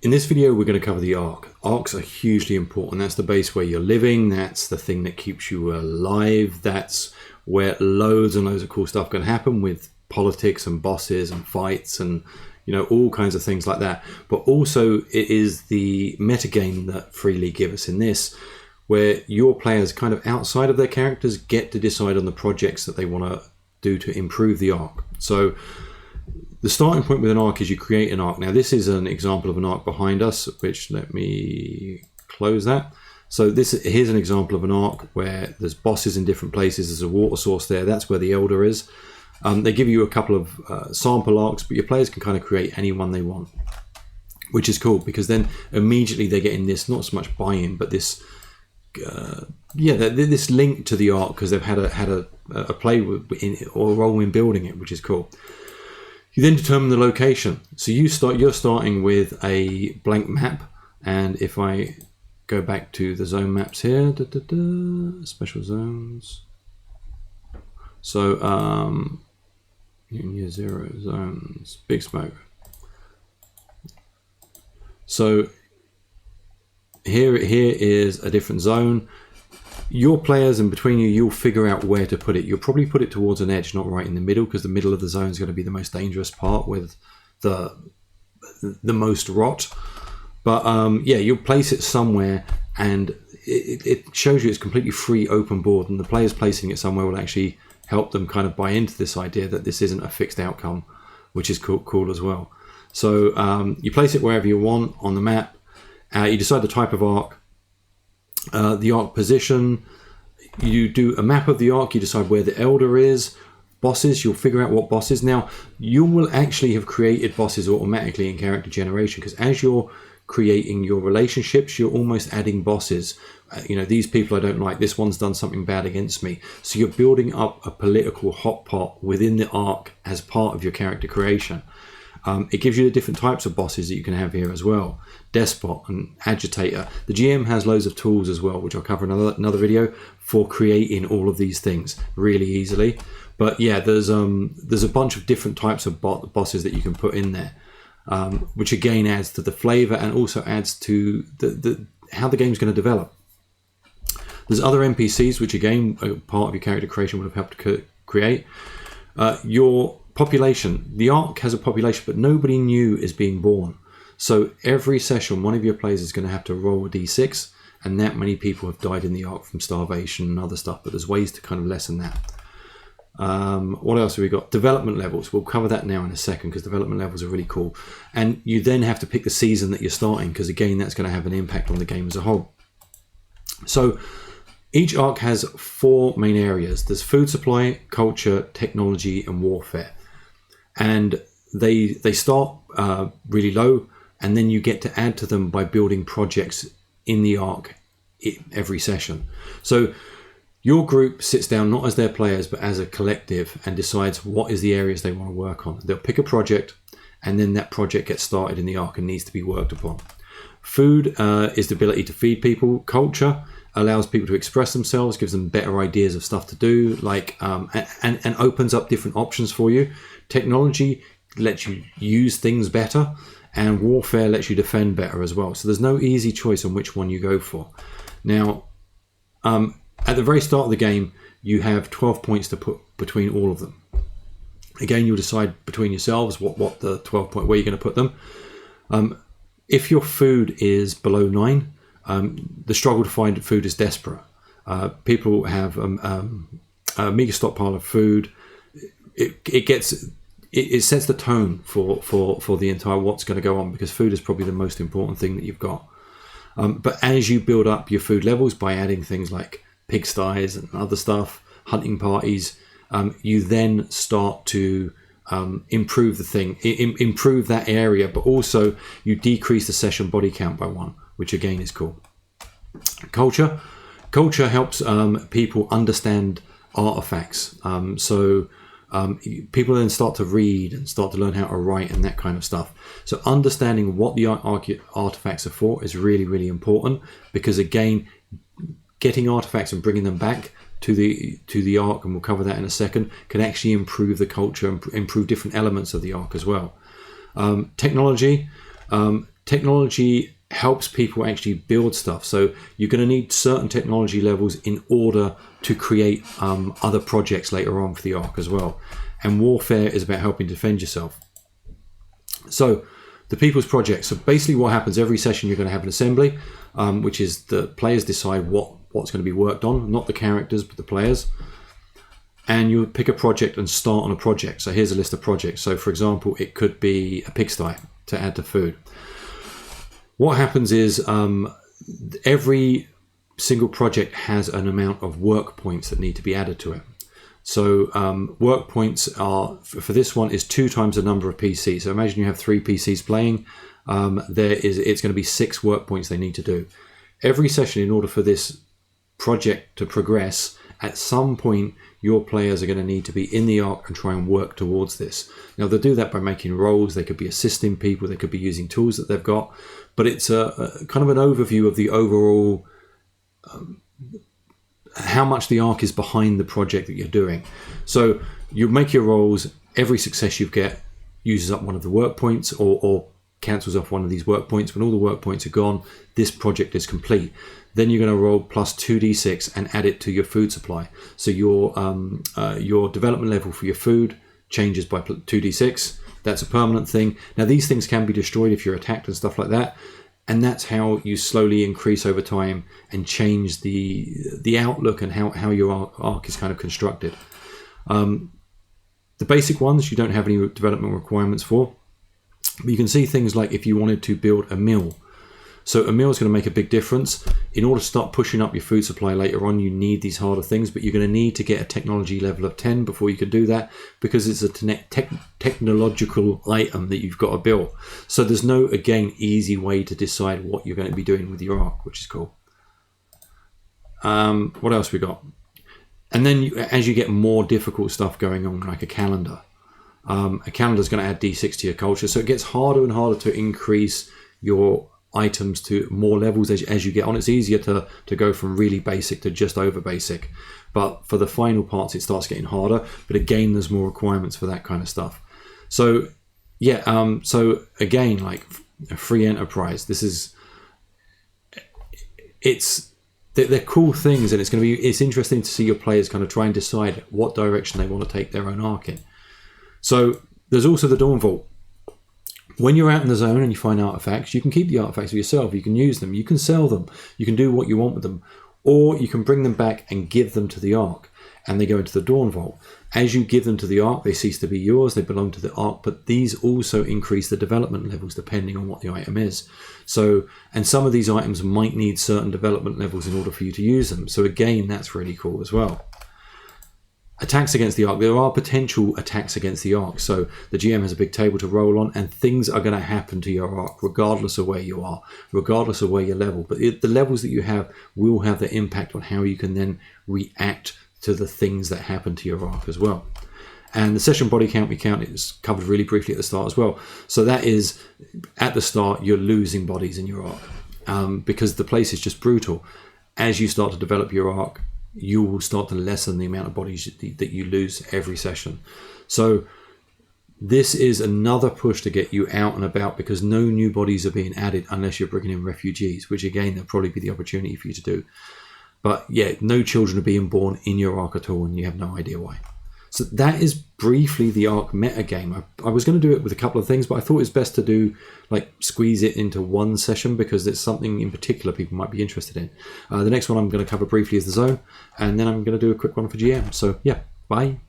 In this video, we're going to cover the arc. Arcs are hugely important. That's the base where you're living. That's the thing that keeps you alive. That's where loads and loads of cool stuff can happen with politics and bosses and fights and, you know, all kinds of things like that. But also it is the metagame that Free League give us in this, where your players kind of outside of their characters get to decide on the projects that they want to do to improve the arc. So the starting point with an arc is you create an arc. Now this is an example of an arc behind us, which let me close that. So here's an example of an arc where there's bosses in different places. There's a water source there. That's where the Elder is. They give you a couple of sample arcs, but your players can kind of create any one they want, which is cool because then immediately they're getting this, not so much buy-in, but this, this link to the arc because they've had a play or a role in building it, which is cool. You then determine the location. So you're starting with a blank map, and if I go back to the zone maps here, special zones. So Mutant Year Zero zones, big smoke. So here is a different zone. Your players and between you'll figure out where to put it. You'll probably put it towards an edge, not right in the middle, because the middle of the zone is going to be the most dangerous part with the most rot. But you'll place it somewhere, and it shows you it's completely free, open board, and the players placing it somewhere will actually help them kind of buy into this idea that this isn't a fixed outcome, which is cool as well. So you place it wherever you want on the map. You decide the type of arc. The arc position, you do a map of the arc, you decide where the Elder is. Bosses, you'll figure out what bosses. Now, you will actually have created bosses automatically in character generation, because as you're creating your relationships, you're almost adding bosses. These people I don't like, this one's done something bad against me. So you're building up a political hot pot within the arc as part of your character creation. It gives you the different types of bosses that you can have here as well. Despot and Agitator. The GM has loads of tools as well, which I'll cover in another video, for creating all of these things really easily. But yeah, there's a bunch of different types of bosses that you can put in there, which again adds to the flavor and also adds to how the game's going to develop. There's other NPCs, which again, part of your character creation would have helped to create. Your population. The arc has a population, but nobody new is being born. So every session, one of your players is going to have to roll a d6, and that many people have died in the arc from starvation and other stuff, but there's ways to kind of lessen that. What else have we got? Development levels. We'll cover that now in a second, because development levels are really cool. And you then have to pick the season that you're starting, because again, that's going to have an impact on the game as a whole. So each arc has 4 main areas. There's food supply, culture, technology, and warfare. And they start really low, and then you get to add to them by building projects in the arc every session. So your group sits down not as their players, but as a collective, and decides what is the areas they want to work on. They'll pick a project, and then that project gets started in the arc and needs to be worked upon. Food is the ability to feed people. Culture allows people to express themselves, gives them better ideas of stuff to do, and opens up different options for you. Technology lets you use things better, and warfare lets you defend better as well. So there's no easy choice on which one you go for. Now, at the very start of the game, you have 12 points to put between all of them. Again, you'll decide between yourselves what the 12 point, where you're going to put them. If your food is below 9, the struggle to find food is desperate. People have a meager stockpile of food. It sets the tone for the entire what's going to go on, because food is probably the most important thing that you've got. But as you build up your food levels by adding things like pigsties and other stuff, hunting parties, you then start to improve the thing, improve that area, but also you decrease the session body count by 1, which again is cool. Culture helps people understand artifacts. People then start to read and start to learn how to write and that kind of stuff. So understanding what the artifacts are for is really, really important, because again, getting artifacts and bringing them back to the arc, and we'll cover that in a second, can actually improve the culture and improve different elements of the arc as well. Technology technology helps people actually build stuff. So you're going to need certain technology levels in order to create other projects later on for the Ark as well. And warfare is about helping defend yourself. So the People's Project. So basically what happens every session, you're going to have an assembly, which is the players decide what's going to be worked on, not the characters, but the players. And you pick a project and start on a project. So here's a list of projects. So for example, it could be a pigsty to add to food. What happens is every single project has an amount of work points that need to be added to it. So work points are, for this one, is 2 times the number of PCs. So imagine you have 3 PCs playing. It's going to be 6 work points they need to do. Every session, in order for this project to progress, at some point your players are going to need to be in the Ark and try and work towards this. Now they'll do that by making rolls. They could be assisting people. They could be using tools that they've got. But it's a kind of an overview of the overall how much the Ark is behind the project that you're doing. So you make your rolls. Every success you get uses up one of the work points or cancels off one of these work points. When all the work points are gone, this project is complete. Then you're going to roll plus 2d6 and add it to your food supply. So your development level for your food changes by 2d6. That's a permanent thing. Now these things can be destroyed if you're attacked and stuff like that. And that's how you slowly increase over time and change the outlook and how your Ark is kind of constructed. The basic ones you don't have any development requirements for. But you can see things like if you wanted to build a mill. So a mill is going to make a big difference. In order to start pushing up your food supply later on, you need these harder things, but you're going to need to get a technology level of 10 before you can do that, because it's a technological item that you've got to build. So there's no, again, easy way to decide what you're going to be doing with your Ark, which is cool. What else we got? And then as you get more difficult stuff going on, like a calendar is going to add d6 to your culture. So it gets harder and harder to increase your items to more levels as you get on. It's easier to go from really basic to just over basic, but for the final parts it starts getting harder. But again, there's more requirements for that kind of stuff. So yeah, so again, like a free enterprise, they're cool things, and it's interesting to see your players kind of try and decide what direction they want to take their own Ark in. So there's also the Dawn Vault. When you're out in the zone and you find artifacts, you can keep the artifacts for yourself. You can use them. You can sell them. You can do what you want with them. Or you can bring them back and give them to the Ark, and they go into the Dawn Vault. As you give them to the Ark, they cease to be yours. They belong to the Ark, but these also increase the development levels depending on what the item is. So, and some of these items might need certain development levels in order for you to use them. So again, that's really cool as well. Attacks against the Ark. There are potential attacks against the Ark. So the GM has a big table to roll on, and things are going to happen to your Ark regardless of where you are, regardless of where you're level. But the levels that you have will have the impact on how you can then react to the things that happen to your Ark as well. And the session body count we count is covered really briefly at the start as well. So that is, at the start, you're losing bodies in your Ark because the place is just brutal. As you start to develop your Ark, you will start to lessen the amount of bodies that you lose every session. So this is another push to get you out and about, because no new bodies are being added unless you're bringing in refugees, which again, there'll probably be the opportunity for you to do. But yeah, no children are being born in your Ark at all, and you have no idea why. So that is briefly the Ark metagame. I was going to do it with a couple of things, but I thought it's best to do, like, squeeze it into one session because it's something in particular people might be interested in. The next one I'm going to cover briefly is the Zone, and then I'm going to do a quick one for GM. So yeah, bye.